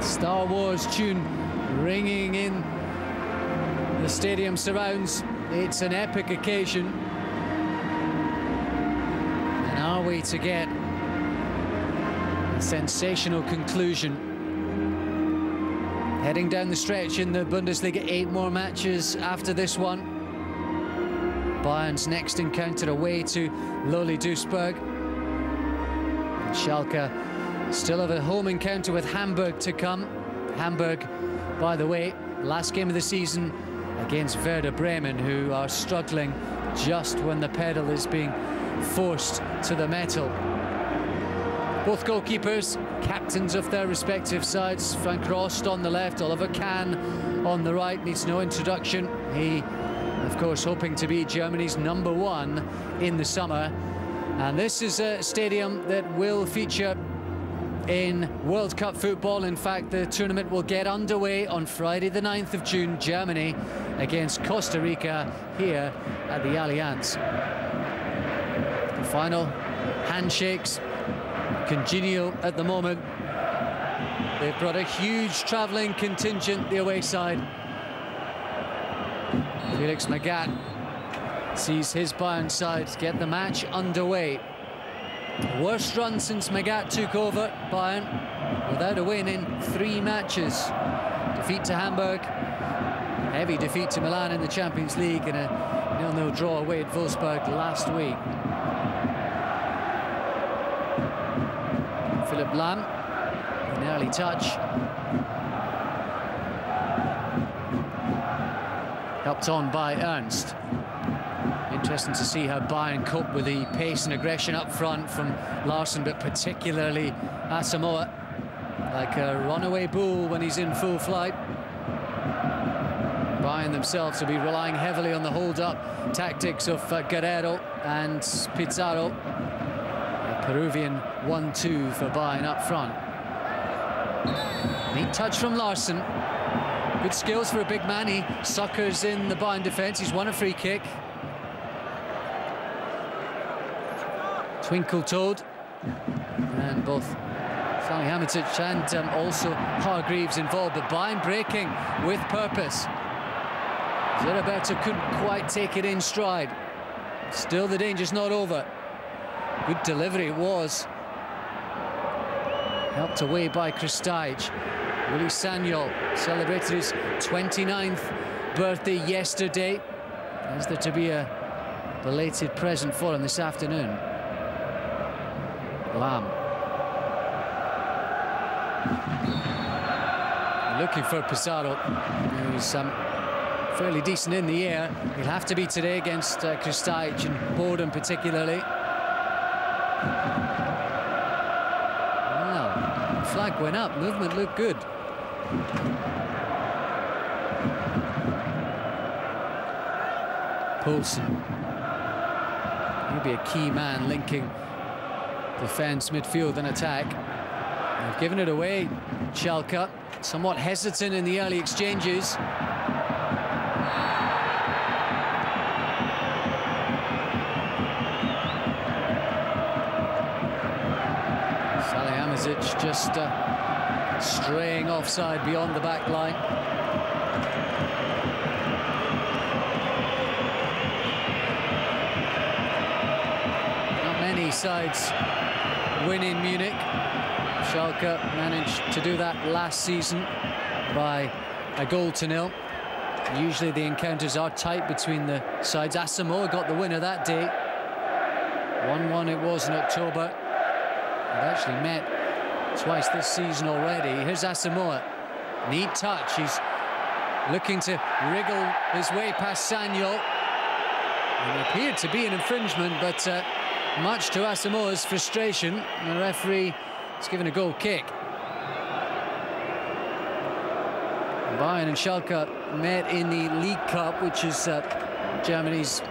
Star Wars tune ringing in the stadium surrounds. It's an epic occasion. And are we to get a sensational conclusion? Heading down the stretch in the Bundesliga, 8 more matches after this one. Bayern's next encounter away to lowly Duisburg. And Schalke still have a home encounter with Hamburg to come. Hamburg, by the way, last game of the season against Werder Bremen, who are struggling just when the pedal is being forced to the metal. Both goalkeepers, captains of their respective sides. Frank Rost on the left, Oliver Kahn on the right, needs no introduction. He, of course, hoping to be Germany's #1 in the summer. And this is a stadium that will feature in World Cup football. In fact, the tournament will get underway on Friday the 9th of June, Germany against Costa Rica here at the Allianz. The final handshakes, congenial at the moment. They've brought a huge travelling contingent the away side. Felix Magath sees his Bayern side get the match underway. Worst run since Magath took over Bayern, without a win in 3 matches. Defeat to Hamburg, heavy defeat to Milan in the Champions League, and a 0-0 draw away at Wolfsburg last week. Philipp Lahm, an early touch. Helped on by Ernst. Interesting to see how Bayern cope with the pace and aggression up front from Larsson, but particularly Asamoah, like a runaway bull when he's in full flight. Bayern themselves will be relying heavily on the hold-up tactics of Guerrero and Pizarro. A Peruvian 1-2 for Bayern up front. Neat touch from Larsson. Good skills for a big man. He suckers in the Bayern defence. He's won a free kick. Twinkle-toed, and both Salihamidzic and also Hargreaves involved, but Bayern breaking with purpose. Zerberto couldn't quite take it in stride. Still, the danger's not over. Good delivery it was. Helped away by Krstajic. Willy Sagnol celebrated his 29th birthday yesterday. Is there to be a belated present for him this afternoon? Lahm. Looking for Pizarro, who's fairly decent in the air. He'll have to be today against Krstajic and Boredom particularly. Well, the flag went up, movement looked good. Poulsen. He'll be a key man linking defence, midfield and attack. They've given it away, Schalke. Somewhat hesitant in the early exchanges. Salihamidzic just straying offside beyond the back line. Not many sides win in Munich. Schalke managed to do that last season by a 0-0. Usually the encounters are tight between the sides. Asamoah got the winner that day. 1-1 it was in October. They've actually met twice this season already. Here's Asamoah. Neat touch. He's looking to wriggle his way past Sagnol. It appeared to be an infringement, but much to Asamoah's frustration, the referee has given a goal kick. Bayern and Schalke met in the League Cup, which is Germany's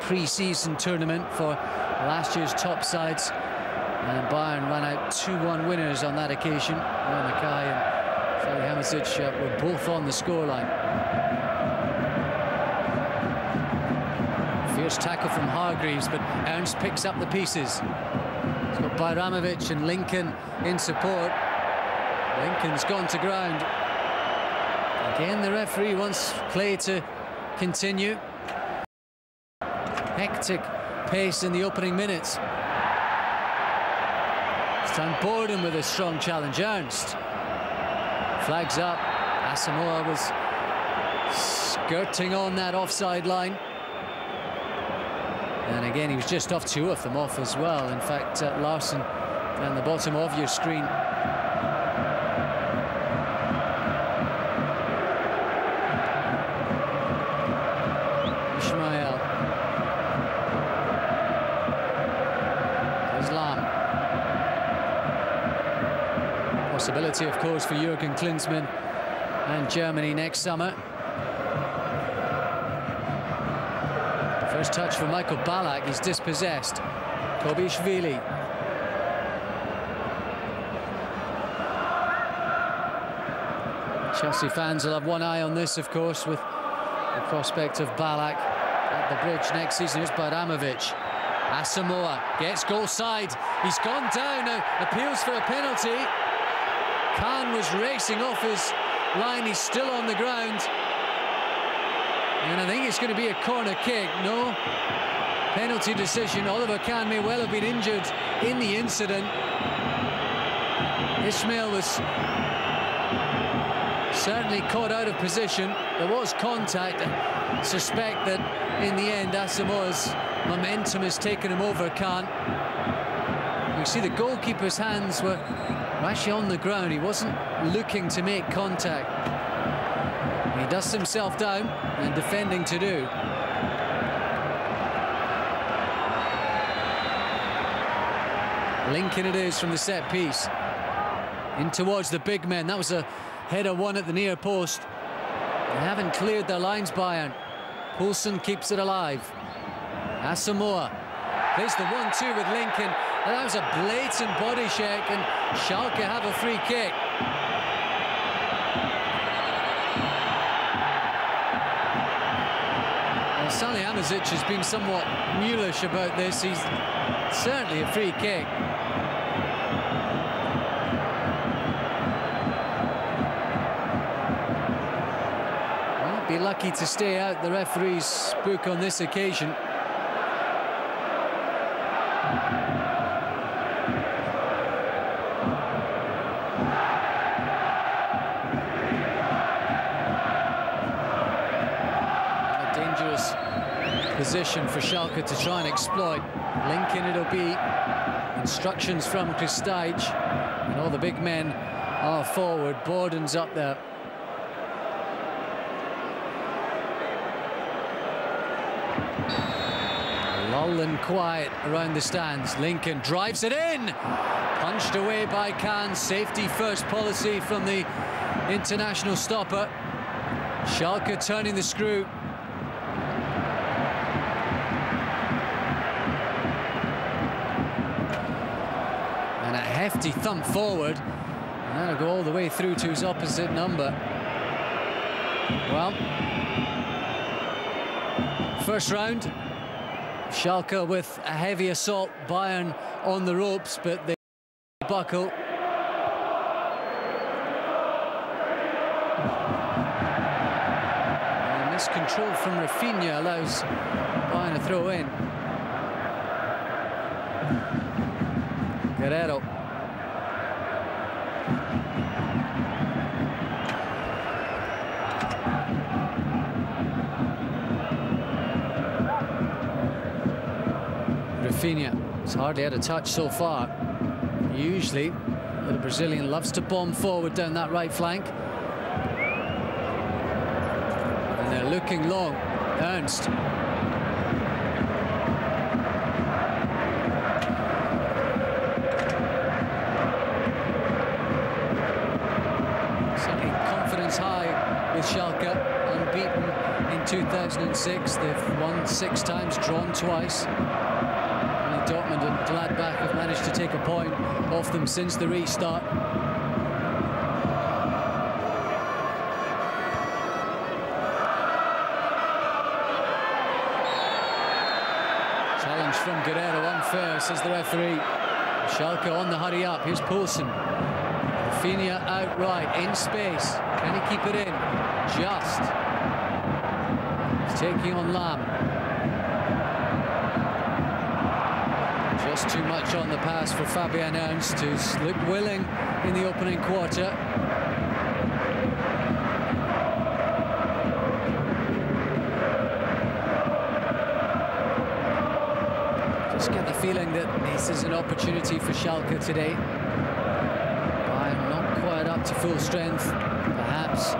pre-season tournament for last year's top sides. And Bayern ran out 2-1 winners on that occasion. Mackay and Salihamidzic were both on the scoreline. Fierce tackle from Hargreaves, but Ernst picks up the pieces. He's got Bajramovic and Lincoln in support. Lincoln's gone to ground. Again, the referee wants play to continue. Hectic pace in the opening minutes. This time Borden with a strong challenge. Ernst flags up. Asamoah was skirting on that offside line. And again, he was just off, two of them off as well. In fact, Larson down the bottom of your screen. Possibility, of course, for Jurgen Klinsmann and Germany next summer. First touch for Michael Ballack. He's dispossessed. Kobishvili. Chelsea fans will have one eye on this, of course, with the prospect of Ballack at the bridge next season. It's Baramovic. Asamoah gets goal side. He's gone down now. Appeals for a penalty. Khan was racing off his line. He's still on the ground. And I think it's going to be a corner kick. No penalty decision. Oliver Khan may well have been injured in the incident. Ismail was certainly caught out of position. There was contact. I suspect that in the end Asamoah's momentum has taken him over Khan. You see the goalkeeper's hands were actually on the ground. He wasn't looking to make contact. He dusts himself down and defending to do. Lincoln it is from the set piece. In towards the big men. That was a header won at the near post. They haven't cleared their lines, Bayern. Poulsen keeps it alive. Asamoah plays the 1-2 with Lincoln. And that was a blatant body check, and Schalke have a free kick. Well, Salihamidzic has been somewhat mulish about this. He's certainly a free kick. Might be lucky to stay out the referee's book on this occasion. Position for Schalke to try and exploit. Lincoln, it'll be instructions from Krstajic, and all the big men are forward. Borden's up there. Lull and quiet around the stands. Lincoln drives it in, punched away by Khan. Safety first policy from the international stopper. Schalke turning the screw. Hefty thump forward, and that'll go all the way through to his opposite number. Well, first round, Schalke with a heavy assault, Bayern on the ropes, but they buckle. And miscontrol from Rafinha allows Bayern to throw in. Guerrero. Rafinha has hardly had a touch so far. Usually the Brazilian loves to bomb forward down that right flank, and they're looking long. Ernst. Certainly confidence high with Schalke, unbeaten in 2006. They've won 6 times, drawn twice. Dortmund and Gladbach have managed to take a point off them since the restart. Challenge from Guerrero, unfair, says the referee. Schalke on the hurry up. Here's Poulsen. The Rafinha outright, in space. Can he keep it in? Just. He's taking on Lam. Just too much on the pass for Fabian Ernst, who's looked willing in the opening quarter. Just get the feeling that this is an opportunity for Schalke today. Bayern not quite up to full strength, perhaps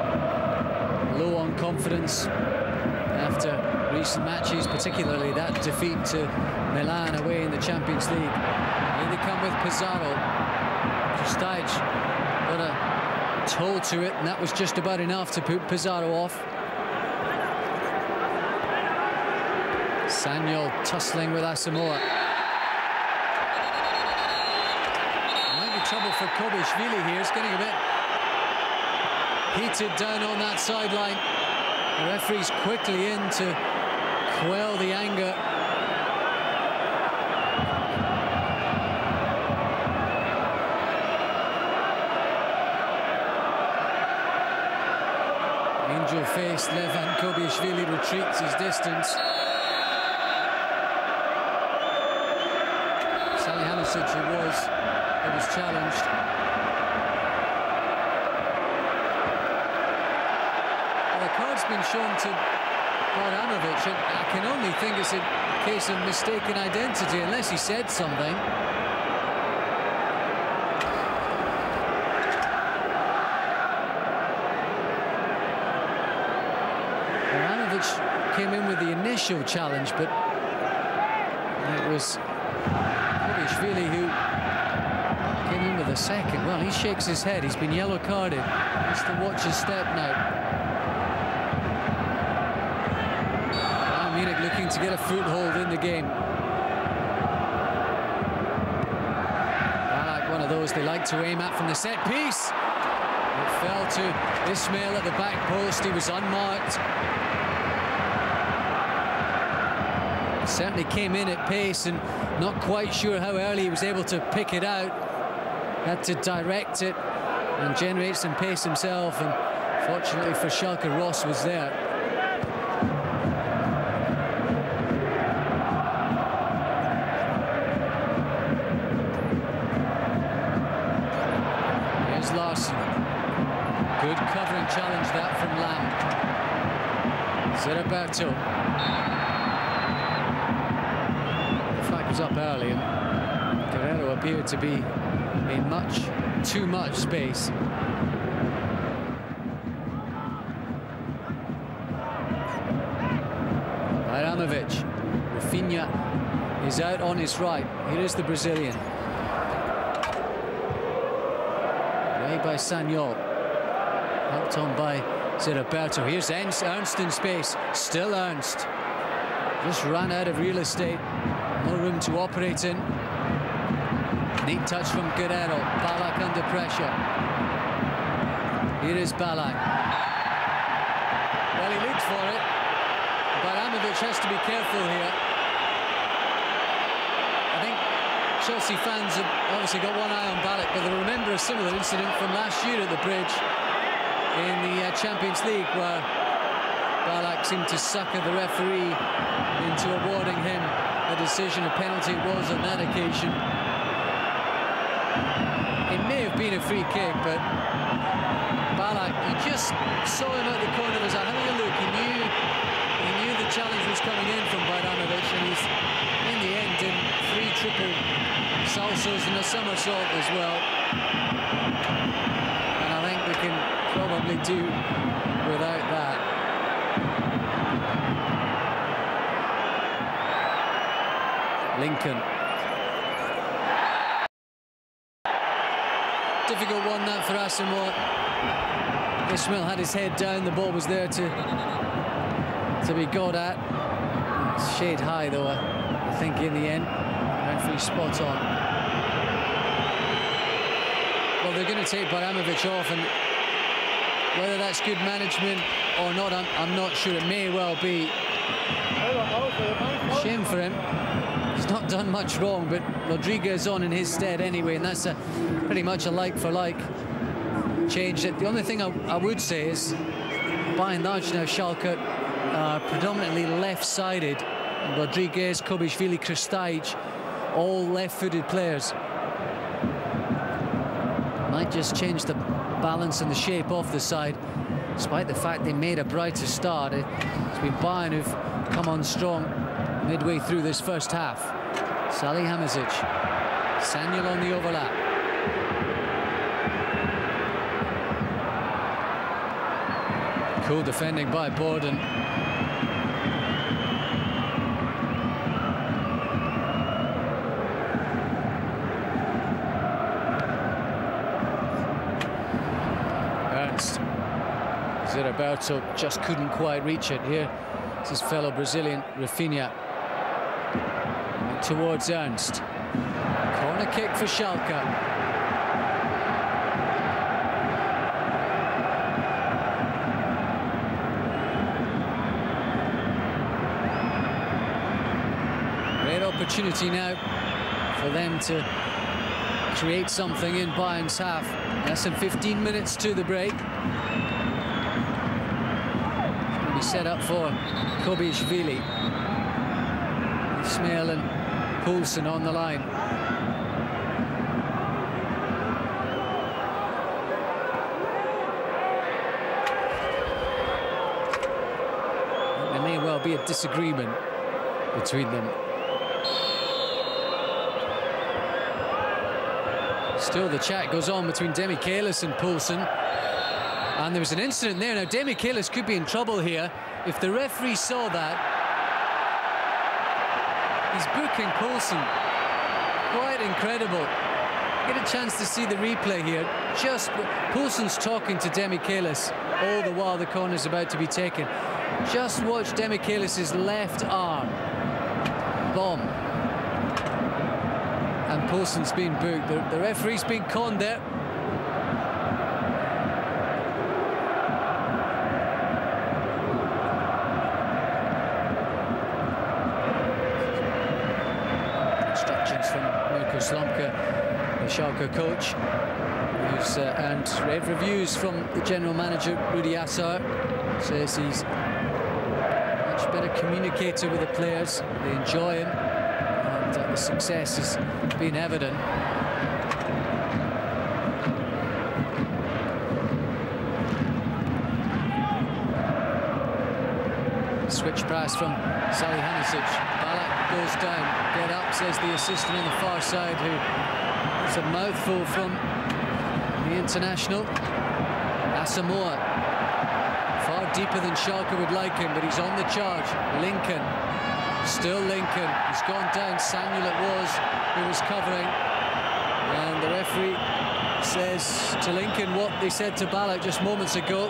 low on confidence after recent matches, particularly that defeat to Milan away in the Champions League. Here they come with Pizarro. Krstajic got a toe to it, and that was just about enough to put Pizarro off. Sanyol tussling with Asamoah. Might be trouble for Kobishvili here. It's getting a bit heated down on that sideline. The referee's quickly in to quell the anger. Angel-faced Levan Kobishvili retreats his distance. Salihamidzic it was challenged. Well, the card's been shown to Baramovic, and I can only think it's a case of mistaken identity, unless he said something. Baramovic came in with the initial challenge, but it was Kobishvili who came in with a second. Well, he shakes his head. He's been yellow carded. He has to watch his step now. Munich looking to get a foothold in the game. Ballack, one of those they like to aim at from the set piece. It fell to Ismail at the back post. He was unmarked. Certainly came in at pace, and not quite sure how early he was able to pick it out. Had to direct it and generate some pace himself, and fortunately for Schalke, Ross was there. Here's Larson. Good covering challenge that from Lam. Zeriberto. Was up early, and Guerrero appeared to be in too much space. Baramovic. Rafinha is out on his right. Here is the Brazilian. Away by Sanyol. Helped on by Zeriberto. Here's Ernst in space. Still Ernst. Just ran out of real estate. No room to operate in. Neat touch from Guerrero. Ballack under pressure. Here is Ballack. Well, he looked for it. Baramovic has to be careful here. I think Chelsea fans have obviously got one eye on Ballack, but they remember a similar incident from last year at the Bridge in the Champions League, where Ballack seemed to sucker the referee into awarding him a decision. A penalty it was on that occasion. It may have been a free kick, but Ballack, you just saw him at the corner of his eye having a look. He knew the challenge was coming in from Baramovic, and he's in the end in 3 triple salsos and a somersault as well. And I think we can probably do without that. Lincoln. Difficult one that for Asamoah. Ismail had his head down, the ball was there to be got at. It's shade high though, I think in the end. Referee spot on. Well, they're going to take Baramovic off, and whether that's good management or not, I'm not sure. It may well be. Shame for him. He's not done much wrong, but Rodriguez on in his stead anyway, and that's pretty much a like for like. changed it. The only thing I would say is, by and large now, Schalke are predominantly left-sided. Rodriguez, Kobišvili, Krstajic, all left-footed players. Might just change the balance and the shape of the side, despite the fact they made a brighter start. It's been Bayern who've come on strong midway through this first half. Salihamidzic, Sanyol on the overlap. Cool defending by Borden. Zeriberto just couldn't quite reach it here. It's his fellow Brazilian, Rafinha. Towards Ernst. Corner kick for Schalke. Great opportunity now for them to create something in Bayern's half. Less than 15 minutes to the break. Set up for Kobišvili. Ismail and Poulsen on the line. There may well be a disagreement between them. Still the chat goes on between Demichelis and Poulsen. And there was an incident there. Now, Demichelis could be in trouble here. If the referee saw that, he's booking Poulsen. Quite incredible. Get a chance to see the replay here. Just Poulsen's talking to Demichelis all the while the corner's about to be taken. Just watch Demichelis' left arm. Bomb. And Poulsen's been booked. The referee's been conned there. Slomka, the Schalke coach, who's earned rave reviews from the general manager, Rudi Assauer. Says he's a much better communicator with the players. They enjoy him, and the success has been evident. Switch pass from Salihamidzic. Ballack goes down. Get up, says the assistant on the far side, who is a mouthful from the international. Asamoah, far deeper than Schalke would like him, but he's on the charge. Lincoln, still Lincoln. He's gone down. Sanyol it was who was covering. And the referee says to Lincoln what they said to Ballack just moments ago.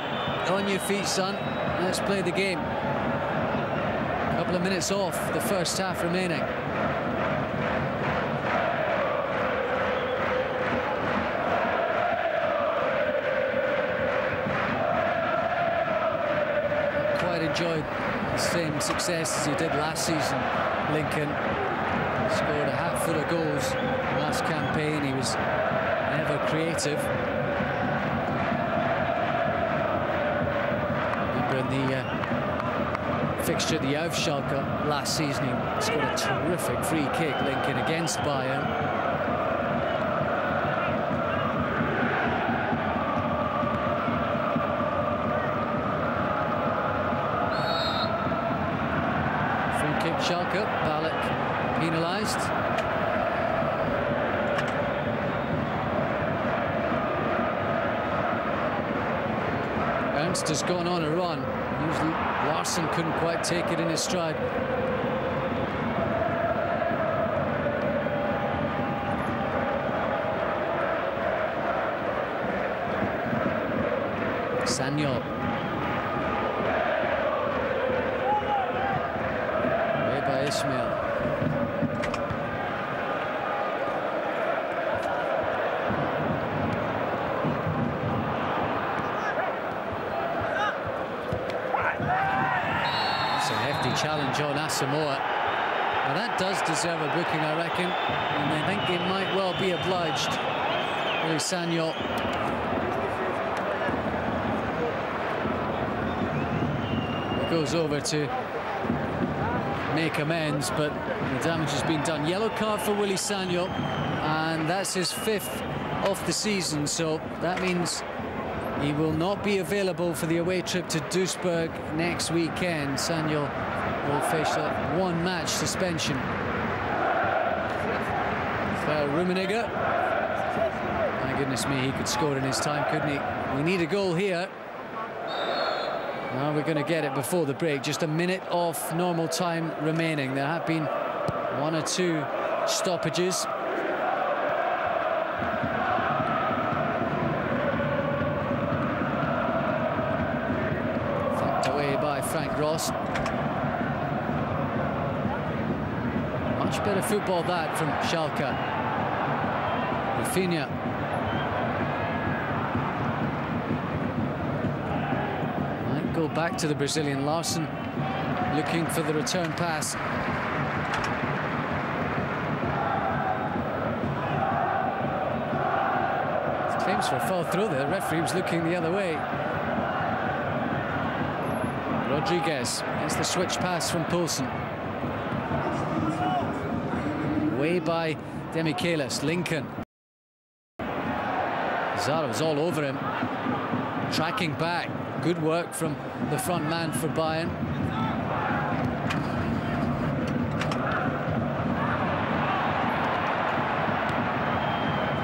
On your feet, son. Let's play the game. Couple of minutes off, the first half remaining. Quite enjoyed the same success as he did last season. Lincoln scored a hatful of goals last campaign. He was ever creative. Remember in the fixture at the Auf Schalke last season, he scored a terrific free kick, Lincoln, against Bayern. Free kick Schalke, Ballack penalised. Ernst has gone on a run. Usually Larsson couldn't quite take it in his stride. Sanyol. Away by Ismail. Challenge on Asamoah. Now that does deserve a booking, I reckon, and I think it might well be obliged. Sanyol goes over to make amends, but the damage has been done. Yellow card for Willy Sagnol, and that's his 5th of the season, so that means he will not be available for the away trip to Duisburg next weekend. Sagnol will face a 1-match suspension. For Rummenigge. My goodness me, he could score in his time, couldn't he? We need a goal here. Now we're going to get it before the break. Just a minute of normal time remaining. There have been 1 or 2 stoppages. Thumped away by Frank Ross. Much better football that from Schalke. Rafinha. Might go back to the Brazilian. Larson looking for the return pass. Claims for a foul throw there. The referee was looking the other way. Rodriguez. It's the switch pass from Poulsen. Away by Demichelis. Lincoln. Pizarro's all over him. Tracking back. Good work from the front man for Bayern.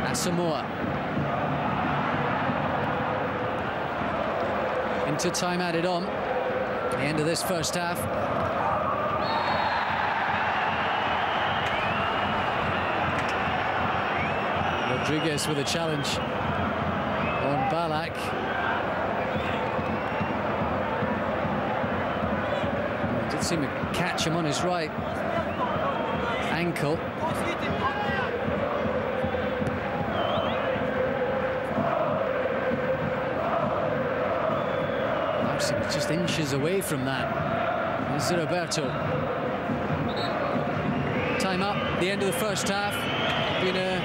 Asamoah. Into time added on. The end of this first half. Rodriguez with a challenge on Ballack. Did seem to catch him on his right ankle. Larson was just inches away from that. There's Roberto. Time up, the end of the first half. Been a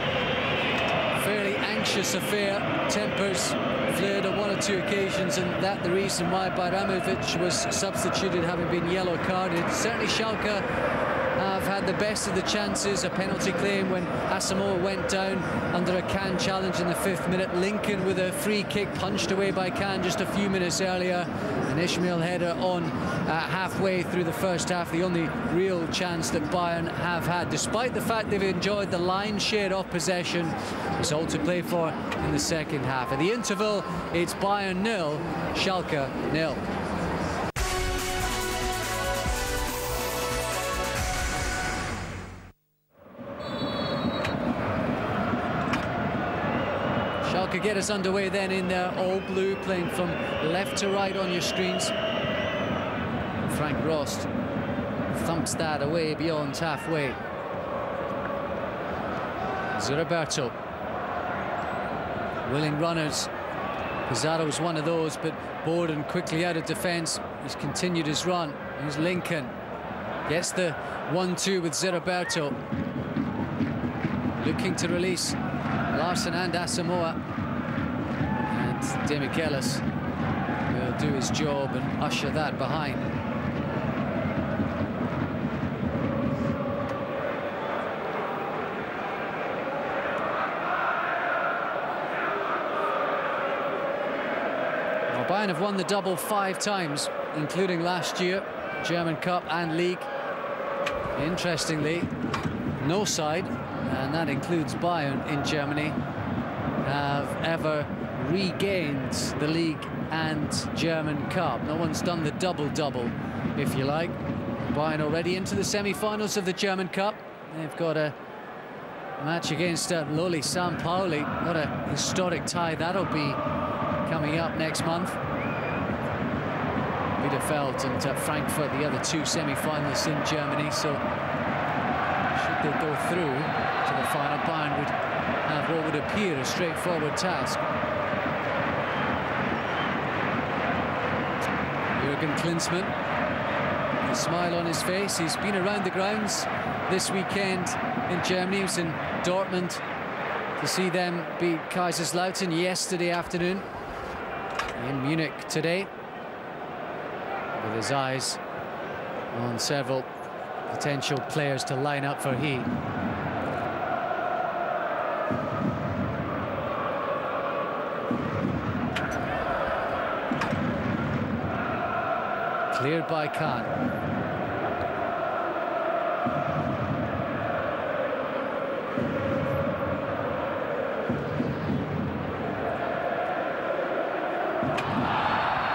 fairly anxious affair. Tempers flared on 1 or 2 occasions, and that the reason why Bajramovic was substituted, having been yellow carded. Certainly Schalke have had the best of the chances. A penalty claim when Asamoah went down under a Can challenge in the 5th minute. Lincoln with a free kick punched away by Can just a few minutes earlier. An Ismail header on halfway through the first half. The only real chance that Bayern have had, despite the fact they've enjoyed the lion's share of possession. It's all to play for in the second half. At the interval, it's Bayern 0, Schalke 0. Schalke get us underway then in their all blue, playing from left to right on your screens. Frank Rost thumps that away beyond halfway. Roberto. Willing runners. Pizarro was one of those, but Borden quickly out of defence. He's continued his run. Here's Lincoln. Gets the 1-2 with Roberto. Looking to release Larson and Asamoah. And Demichelis will do his job and usher that behind. Bayern have won the double 5 times, including last year, German Cup and League. Interestingly, no side, and that includes Bayern in Germany, have ever regained the League and German Cup. No one's done the double-double, if you like. Bayern already into the semi-finals of the German Cup. They've got a match against lowly San Pauli. What a historic tie that'll be coming up next month. Bielefeld and Frankfurt, the other 2 semi-finalists in Germany. So should they go through to the final, Bayern would have what would appear a straightforward task. Jürgen Klinsmann, a smile on his face. He's been around the grounds this weekend in Germany. He was in Dortmund to see them beat Kaiserslautern yesterday afternoon. In Munich today. with his eyes on several potential players to line up for He. Cleared by Khan.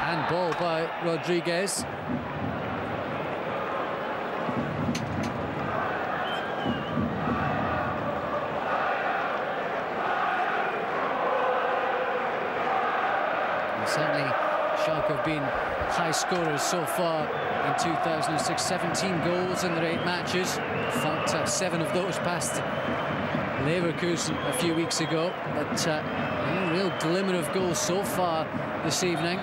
Handball by Rodriguez. And certainly Schalke have been high scorers so far in 2006, 17 goals in their 8 matches. Thumped 7 of those past Leverkusen a few weeks ago, but a real glimmer of goals so far this evening.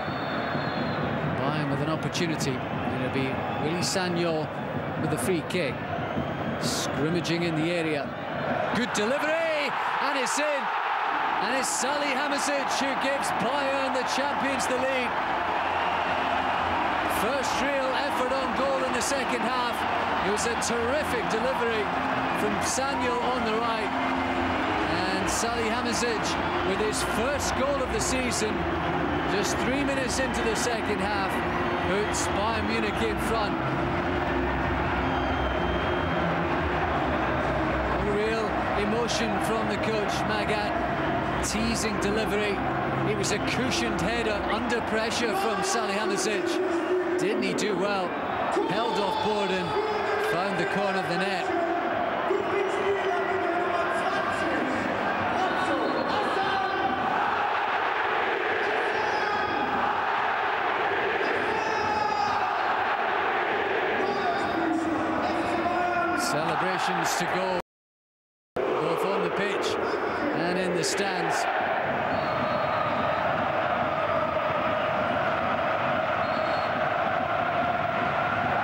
Bayern with an opportunity. It'll be Willy Sagnol with the free kick. Scrimmaging in the area. Good delivery, and it's in. And it's Salihamidzic who gives Bayern, the champions, the lead. First real effort on goal in the second half. It was a terrific delivery from Sagnol on the right. And Salihamidzic with his first goal of the season, just 3 minutes into the second half, puts Bayern Munich in front. Real emotion from the coach, Magath. Teasing delivery. It was a cushioned header under pressure from Salihamidzic. Didn't he do well? Held off Borden, found the corner of the net. Celebrations to go, both on the pitch and in the stands.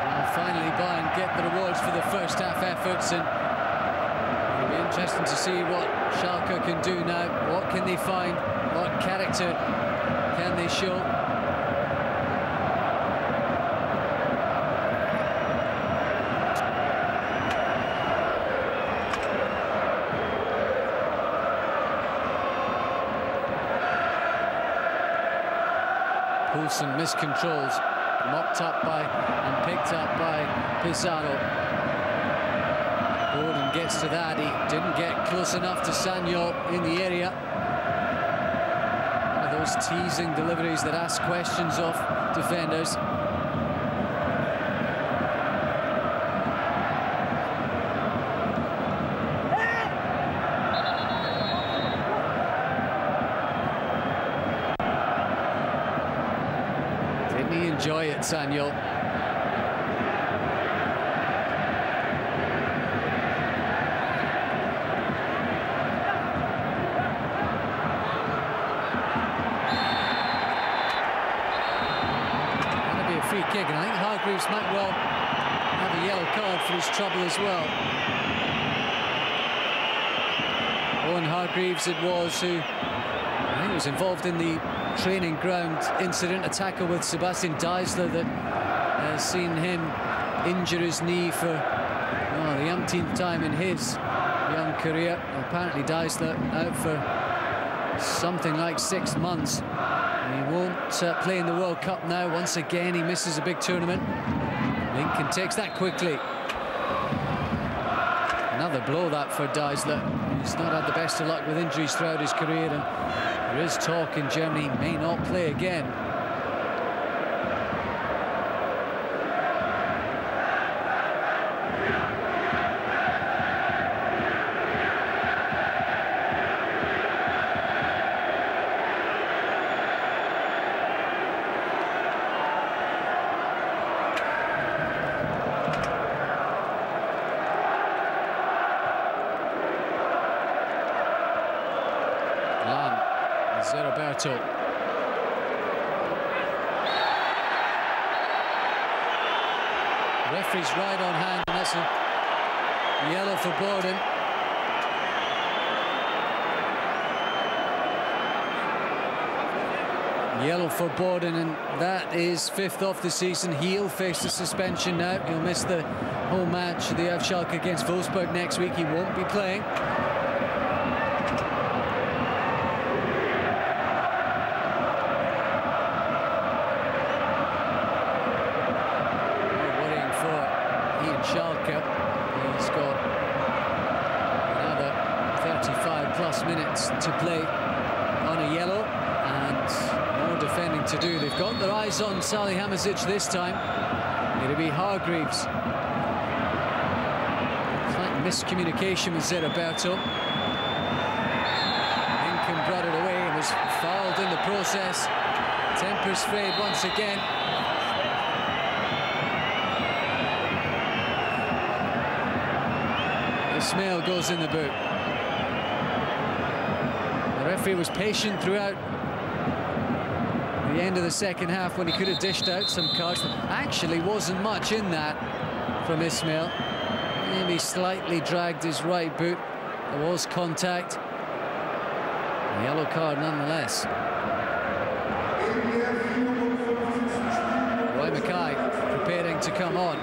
Well, finally Bayern get the rewards for the first half efforts, and it'll be interesting to see what Schalke can do now. What can they find? What character can they show? Poulsen miscontrols, mopped up by and picked up by Pizarro. Borden gets to that. He didn't get close enough to Sagnol in the area. One of those teasing deliveries that ask questions of defenders. Enjoy it, Sagnol. That'll be a free kick, and I think Hargreaves might well have a yellow card for his trouble as well. Owen Hargreaves it was, who I think was involved in the training ground incident, a tackle with Sebastian Deisler that has seen him injure his knee for the umpteenth time in his young career. Apparently Deisler out for something like 6 months. He won't play in the World Cup now. Once again he misses a big tournament. Lincoln takes that quickly. Another blow that for Deisler. He's not had the best of luck with injuries throughout his career, and there is talk in Germany he may not play again. Roberto. Referee's right on hand, and that's a yellow for Borden. Yellow for Borden, and that is 5th off the season. He'll face the suspension now. He'll miss the home match. They have Schalke against Wolfsburg next week. He won't be playing. Worrying for Ian Schalke. He's got another 35+ minutes to play on a yellow, and more defending to do. They've got their eyes on Salihamidzic this time. It'll be Hargreaves. Slight miscommunication with Zeriberto. Lincoln brought it away and was fouled in the process. Tempers frayed once again. Ismail goes in the boot. The referee was patient throughout the end of the second half when he could have dished out some cards. Actually wasn't much in that from Ismail. Maybe slightly dragged his right boot. There was contact. A yellow card nonetheless. Roy Mackay preparing to come on.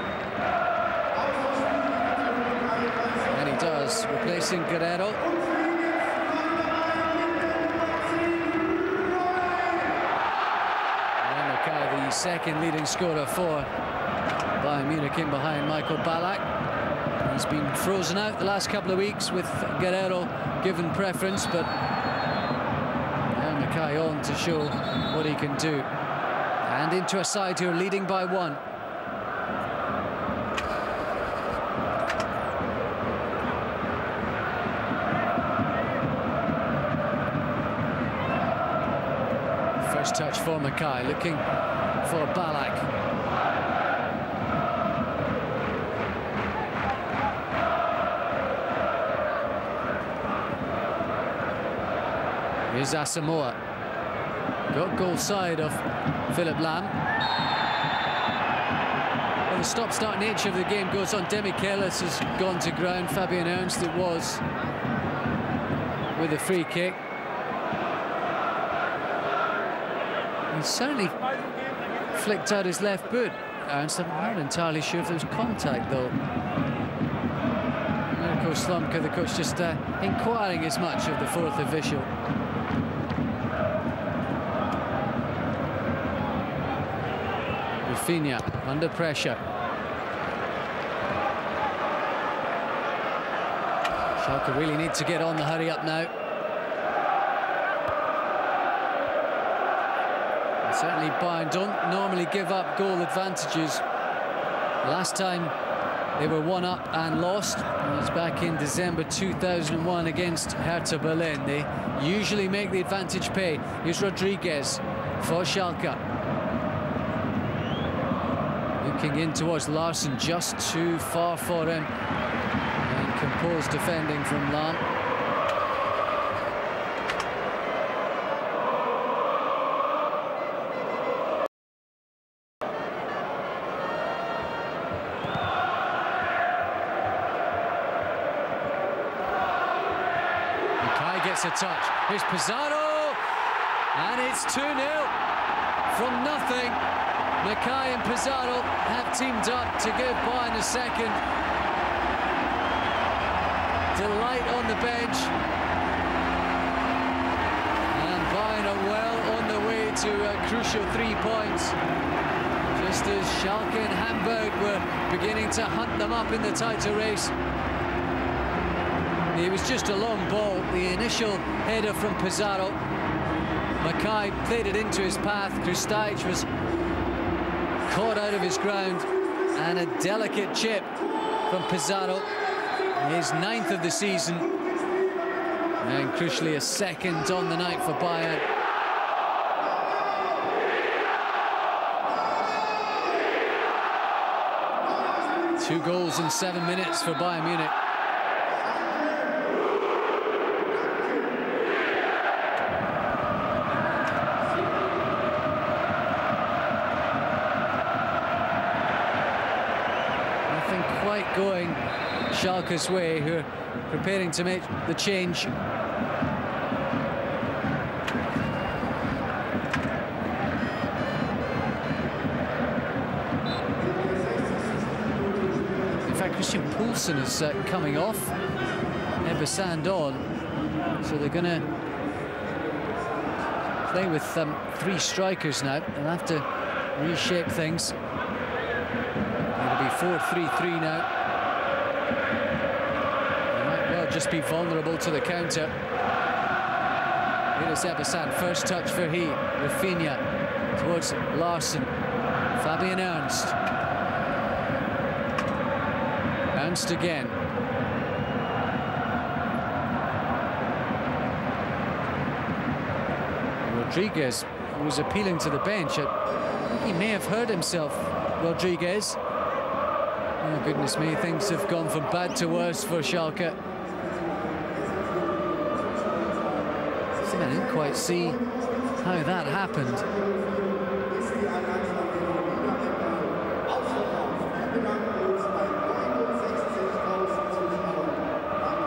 And he does, replacing Guerrero. The second leading scorer for Bayern Munich in behind Michael Ballack. He's been frozen out the last couple of weeks with Guerrero given preference, but now Mackay on to show what he can do. And into a side who are leading by 1. First touch for Mackay, looking for Ballack. Here's Asamoah. Got goal side of Philip Lam. Well, the stop-start nature of the game goes on. Demichelis has gone to ground. Fabian Ernst it was with a free kick. He certainly flicked out his left boot. Ernst, I'm not entirely sure if there was contact though. Mirko Slomka, the coach, just inquiring as much of the 4th official. Rafinha under pressure. Schalke really need to get on the hurry up now. Certainly Bayern don't normally give up goal advantages. Last time they were 1-up and lost. It was back in December 2001 against Hertha Berlin. They usually make the advantage pay. Here's Rodriguez for Schalke. Looking in towards Larsen, just too far for him. And composed defending from Lam. Gets a touch. Here's Pizarro, and it's 2-0 from nothing. Mackay and Pizarro have teamed up to give Bayern a second. Delight on the bench, and Bayern are well on the way to a crucial 3 points. Just as Schalke and Hamburg were beginning to hunt them up in the title race. It was just a long ball, the initial header from Pizarro. Mackay played it into his path. Krstajic was caught out of his ground, and a delicate chip from Pizarro. His 9th of the season, and crucially a second on the night for Bayern. Two goals in 7 minutes for Bayern Munich. Going Schalke's way, who are preparing to make the change. Olsen is coming off. Ebesand on. So they're going to play with 3 strikers now. They'll have to reshape things. It'll be 4-3-3 now. They might well just be vulnerable to the counter. Here is Ebesand, first touch for he. Rafinha towards Larsson. Fabian Ernst. Ernst again. Rodriguez was appealing to the bench. He may have hurt himself, Rodriguez. Oh goodness me, things have gone from bad to worse for Schalke. I didn't quite see how that happened.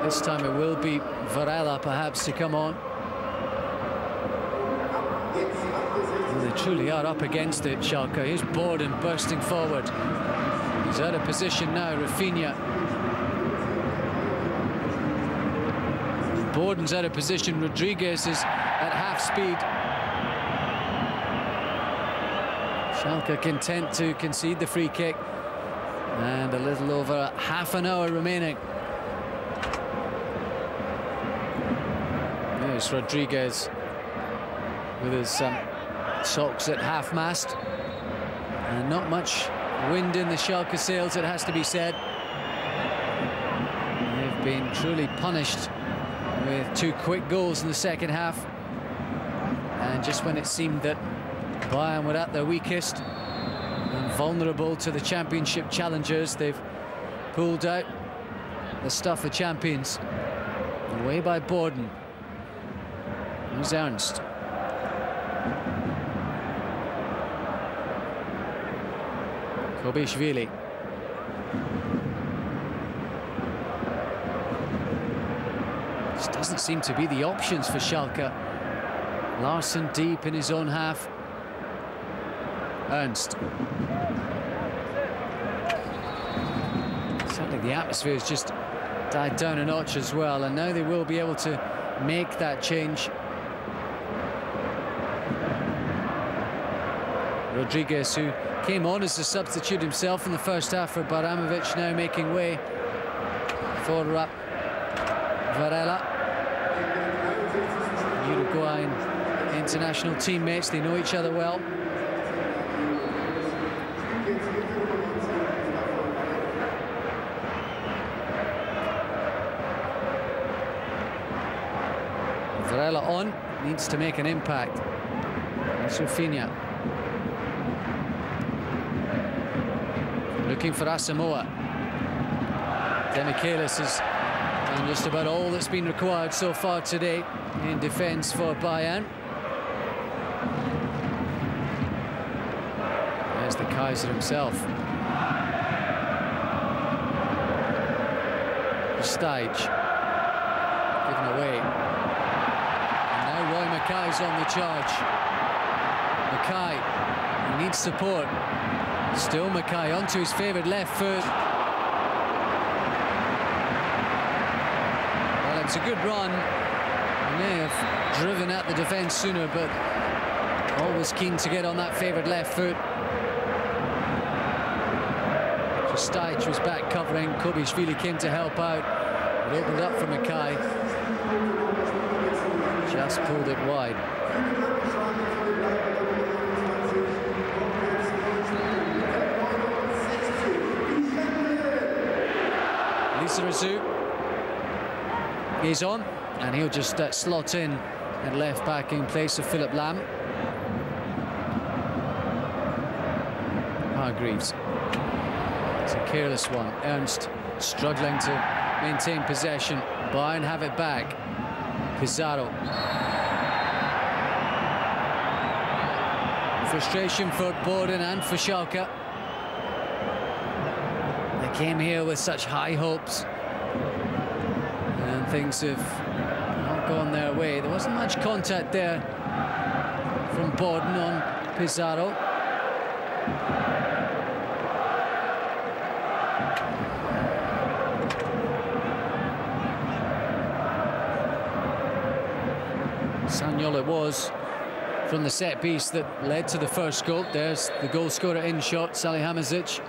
This time it will be Varela perhaps to come on. Well, they truly are up against it, Schalke. Here's Borden bursting forward. He's out of position now, Rafinha. Borden's out of position. Rodriguez is at half speed. Schalke content to concede the free kick. And a little over half an hour remaining. There's Rodriguez with his socks at half-mast. And not much wind in the Schalke sails, it has to be said. They've been truly punished with 2 quick goals in the second half. And just when it seemed that Bayern were at their weakest and vulnerable to the championship challengers, they've pulled out the stuff of champions. Away by Borden. Here's Ernst. Kobishvili. Just doesn't seem to be the options for Schalke. Larsson deep in his own half. Ernst. Certainly the atmosphere has just died down a notch as well, and now they will be able to make that change. Rodriguez, who came on as a substitute himself in the first half for Baramovic, now making way for Varela. Uruguayan international teammates, they know each other well. Varela on, needs to make an impact. It's Rafinha. Looking for Asamoah. Demichelis has done just about all that's been required so far today in defence for Bayern. There's the Kaiser himself. Stage given away. And now Roy Mackay's on the charge. Mackay, he needs support. Still Mackay onto his favoured left foot. Well, it's a good run. He may have driven at the defence sooner, but always keen to get on that favoured left foot. Stajc was back covering. Kobishvili came to help out. It opened up for Mackay. Just pulled it wide. Lizarazu is on, and he'll just slot in at left back in place of Philip Lam. Hargreaves. It's a careless one. Ernst struggling to maintain possession. Bayern have it back. Pizarro. Frustration for Borden and for Schalke. They came here with such high hopes, and things have not gone their way. There wasn't much contact there from Borden on Pizarro. Sanyol it was from the set piece that led to the first goal. There's the goal scorer in shot, Salihamidzic.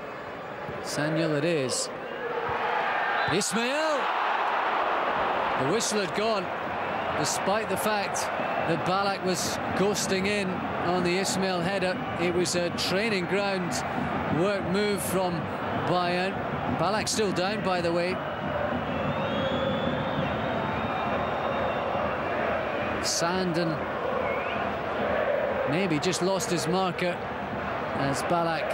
Sanyol it is. Ismail! The whistle had gone, despite the fact that Ballack was ghosting in on the Ismail header. It was a training ground work move from Bayern. Ballack still down, by the way. Sandon maybe just lost his marker as Ballack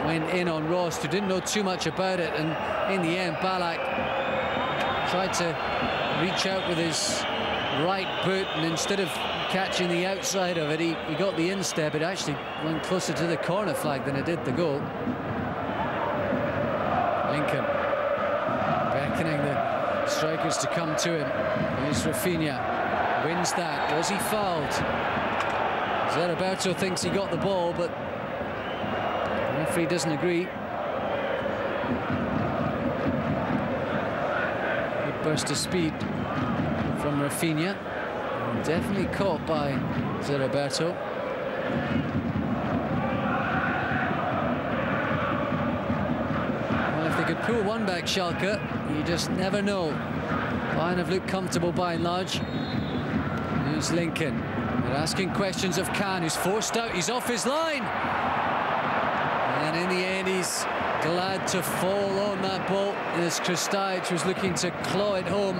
went in on Rost, who didn't know too much about it, and in the end Ballack tried to reach out with his right boot, and instead of catching the outside of it, he got the instep. It actually went closer to the corner flag than it did the goal. Lincoln beckoning the strikers to come to him. Here's Rafinha. Wins that. Was he fouled? Zeriberto thinks he got the ball, but the referee doesn't agree. Good burst of speed from Rafinha. Definitely caught by Zeriberto. Well, if they could pull one back, Schalke, you just never know. Bayern have looked comfortable by and large. Here's Lincoln. They're asking questions of Kahn, who's forced out. He's off his line. And in the end, he's glad to fall on that ball as Kristajic was looking to claw it home.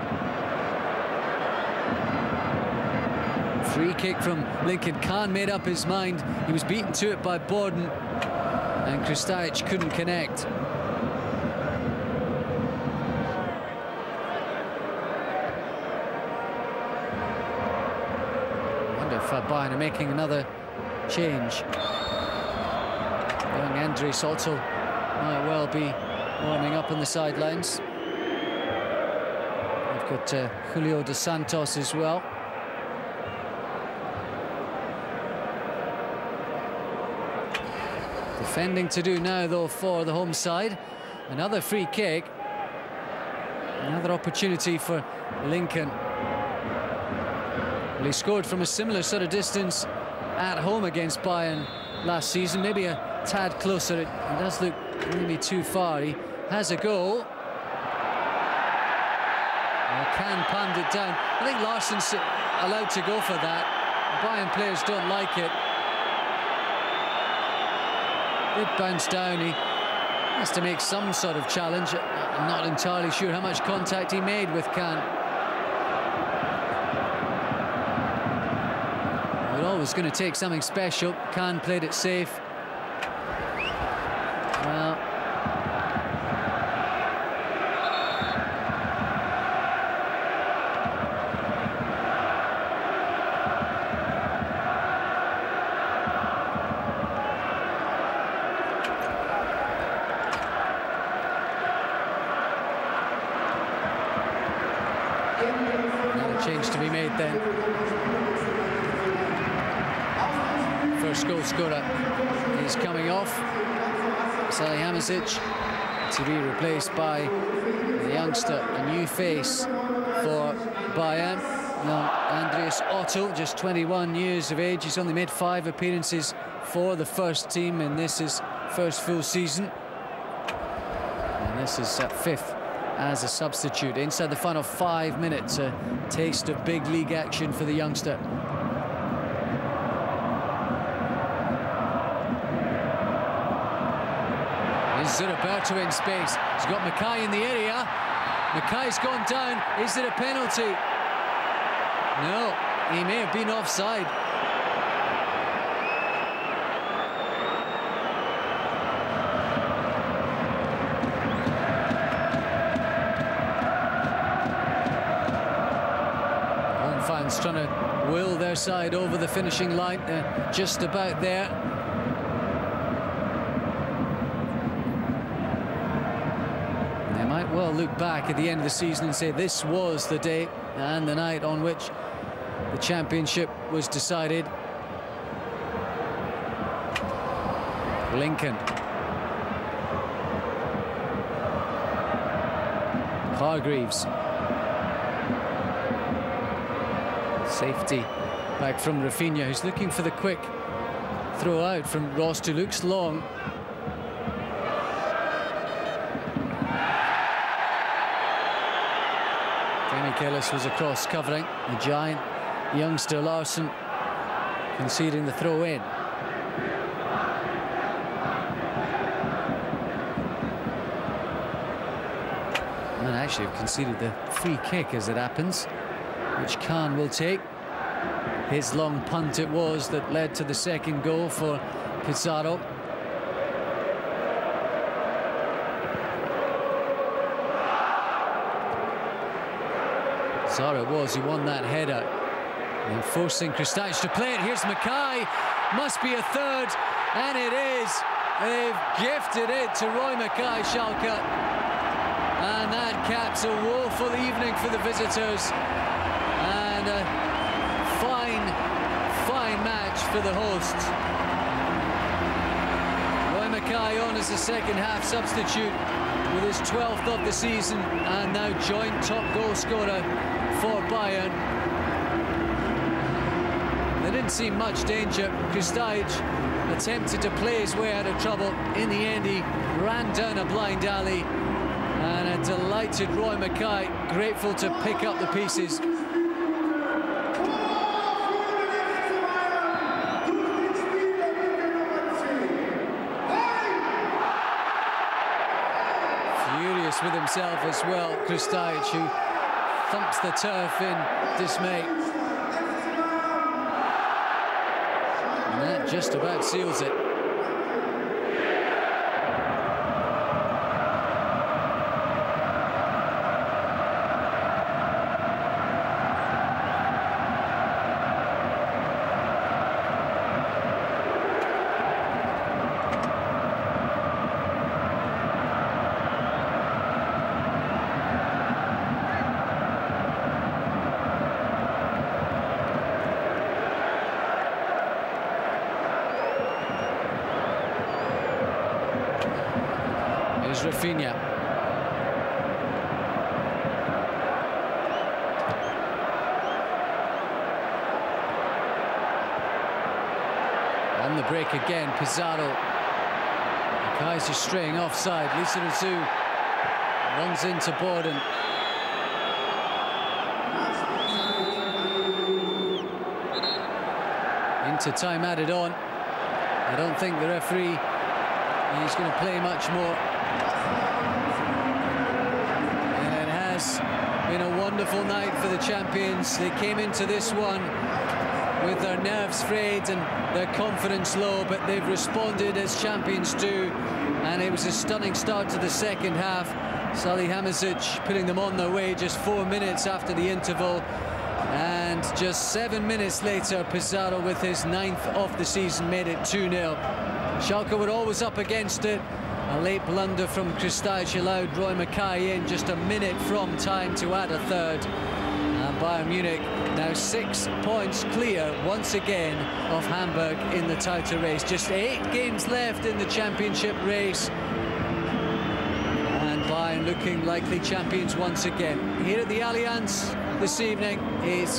Free kick from Lincoln. Kahn made up his mind. He was beaten to it by Borden, and Kristajic couldn't connect. Bayern are making another change. Young Andrei Sotel might well be warming up on the sidelines. We've got Julio dos Santos as well. Defending to do now, though, for the home side. Another free kick. Another opportunity for Lincoln. Well, he scored from a similar sort of distance at home against Bayern last season, maybe a tad closer. It does look maybe too far. He has a goal. Can palmed it down. I think Larsson's allowed to go for that. Bayern players don't like it. It bounced down. He has to make some sort of challenge. I'm not entirely sure how much contact he made with Kahn. Was going to take something special. Kahn played it safe. Well, another change to be made then. First goal scorer is coming off. Salihamidzic to be replaced by the youngster, a new face for Bayern. Young Andreas Otto, just 21 years of age. He's only made 5 appearances for the first team, and this is first full season. And this is 5th as a substitute. Inside the final 5 minutes, a taste of big league action for the youngster. Zeriberto in space. He's got Mackay in the area. Mackay's gone down. Is it a penalty? No, he may have been offside. Home fans trying to will their side over the finishing line. They're just about there. Well, look back at the end of the season and say this was the day and the night on which the championship was decided. Lincoln. Hargreaves. Safety Back from Rafinha, who's looking for the quick throw out from Ross, who looks long. Ellis was across covering. The giant youngster Larsson conceding the throw in. And actually have conceded the free kick as it happens, which Khan will take. His long punt it was that led to the second goal for Pizarro. Pizarro it was who won that header. And forcing Krstajic to play it. Here's Mackay. Must be a third. And it is. They've gifted it to Roy Mackay, Schalke. And that caps a woeful evening for the visitors. And a fine match for the hosts. Roy Mackay on as a second-half substitute with his 12th of the season, and now joint top goal scorer for Bayern. There didn't seem much danger. Krstajic attempted to play his way out of trouble. In the end, he ran down a blind alley, and a delighted Roy Mackay, grateful to pick up the pieces. Furious with himself as well, Krstajic, who thumps the turf in dismay. And that just about seals it. Here's Rafinha. On the break again, Pizarro. Mackay's just straying offside. Lisa Rizou runs into Borden. Into time added on. I don't think the referee is going to play much more. And it has been a wonderful night for the champions. They came into this one with their nerves frayed and their confidence low, but they've responded as champions do. And it was a stunning start to the second half. Salihamidzic putting them on their way just 4 minutes after the interval. And just 7 minutes later, Pizarro, with his 9th of the season, made it 2-0. Schalke were always up against it. A late blunder from Krstajic allowed Roy Mackay in just a minute from time to add a third. And Bayern Munich now 6 points clear once again of Hamburg in the title race. Just 8 games left in the championship race. And Bayern looking likely champions once again. Here at the Allianz this evening is